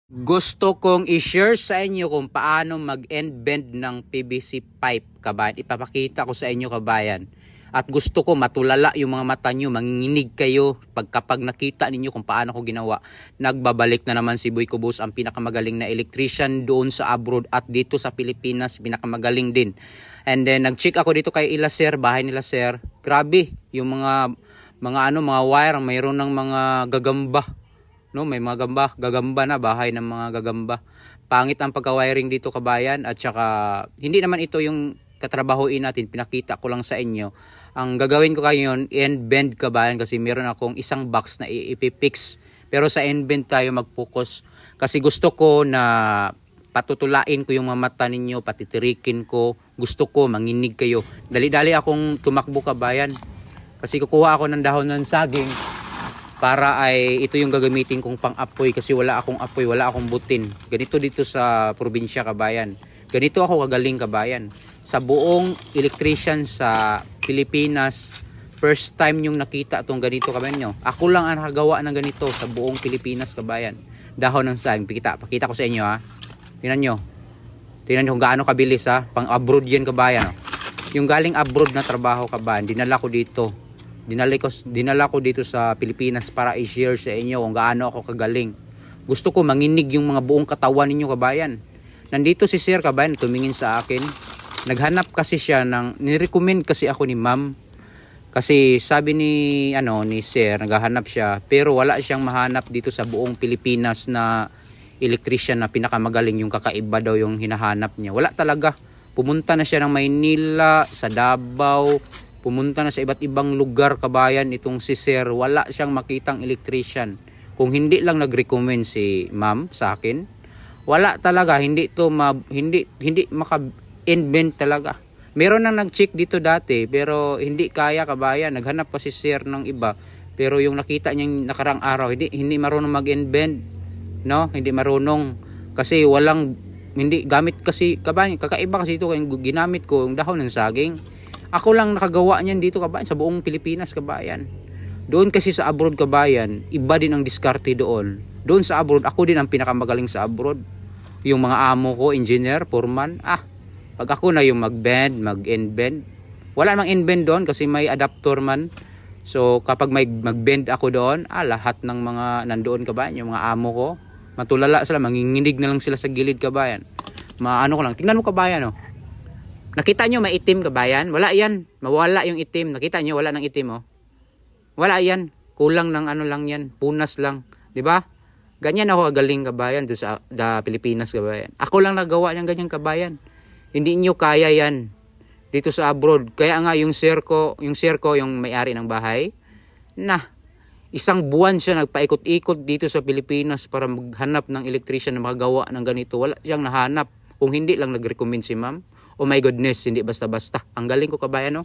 Gusto kong i-share sa inyo kung paano mag-end bend ng PVC pipe, kabayan. Ipapakita ko sa inyo, kabayan. At gusto ko matulala yung mga mata nyo, manginginig kayo kapag nakita ninyo kung paano ko ginawa. Nagbabalik na naman si Boy Cubos, ang pinakamagaling na electrician doon sa abroad at dito sa Pilipinas, pinakamagaling din. And then nag-check ako dito kay Ila Sir, bahay nila Sir. Grabe, yung mga wire, mayroon ng mga gagamba. No, may mga gagamba na, bahay ng mga gagamba. Pangit ang pagka-wiring dito, kabayan, at saka hindi naman ito yung katrabahuin natin, pinakita ko lang sa inyo. Ang gagawin ko ngayon, end bend, kabayan, kasi meron akong isang box na ipipix. Pero sa end bend tayo mag-focus kasi gusto ko na patutulain ko yung mga mata ninyo, patitirikin ko. Gusto ko manginig kayo. Dali-dali akong tumakbo, kabayan, kasi kukuha ako ng dahon ng saging para ay ito yung gagamitin kong pang-apoy kasi wala akong apoy, wala akong butin. Ganito dito sa probinsya, kabayan. Ganito ako kagaling, kabayan. Sa buong electrician sa Pilipinas, first time yung nakita itong ganito, kabayan nyo. Ako lang ang nakagawa ng ganito sa buong Pilipinas, kabayan. Dahon ng saging. Pakita ko sa inyo, ha. Tingnan nyo. Tingnan nyo kung gaano kabilis, ha. Pang-abroad yan, kabayan. Yung galing abroad na trabaho, kabayan, dinala ko dito. Dinala ko dito sa Pilipinas para i-share sa inyo kung gaano ako kagaling. Gusto ko manginig yung mga buong katawan ninyo, kabayan. Nandito si Sir, kabayan, tumingin sa akin. Naghanap kasi siya nirecommend kasi ako ni Ma'am. Kasi sabi ni Sir, naghahanap siya, pero wala siyang mahanap dito sa buong Pilipinas na electrician na pinakamagaling, yung kakaiba daw yung hinahanap niya. Wala talaga. Pumunta na siya ng Maynila, sa Davao, pumunta na sa iba't ibang lugar, kabayan, itong si Sir. Wala siyang makitang electrician. Kung hindi lang nag-recommend si Ma'am sa akin, wala talaga. Hindi maka-invent talaga. Meron nang nag-check dito dati, pero hindi kaya, kabayan. Naghanap pa si Sir ng iba, pero yung nakita niyang nakarang araw, hindi marunong mag-invent. No? Hindi marunong. Kasi hindi gamit kasi, kabayan, kakaiba kasi ito, yung ginamit ko, yung dahon ng saging. Ako lang nakagawa niyan dito, kabayan, sa buong Pilipinas, kabayan. Doon kasi sa abroad, kabayan, iba din ang diskarte doon. Doon sa abroad, ako din ang pinakamagaling sa abroad. Yung mga amo ko, engineer, foreman, pag ako na yung mag-bend, mag-end bend, wala namang end bend doon kasi may adapter man. So kapag may mag-bend ako doon, lahat ng mga nandoon, kabayan, yung mga amo ko, matulala sila, manginginig na lang sila sa gilid, kabayan. Ko lang, tingnan mo, kabayan, oh. Nakita nyo may itim, kabayan? Wala yan. Mawala yung itim. Nakita nyo wala ng itim, oh. Wala yan. Kulang ng lang yan. Punas lang. 'Di ba? Ganyan ako kagaling, kabayan, doon sa Pilipinas, kabayan. Ako lang nagawa ng ganyan, kabayan. Hindi nyo kaya yan dito sa abroad. Kaya nga yung sir ko, yung may-ari ng bahay, isang buwan siya nagpaikot-ikot dito sa Pilipinas para maghanap ng electrician na makagawa ng ganito. Wala siyang nahanap. Kung hindi lang nag-recommend si Ma'am. Oh my goodness, hindi basta-basta. Ang galing ko, kabayan, no?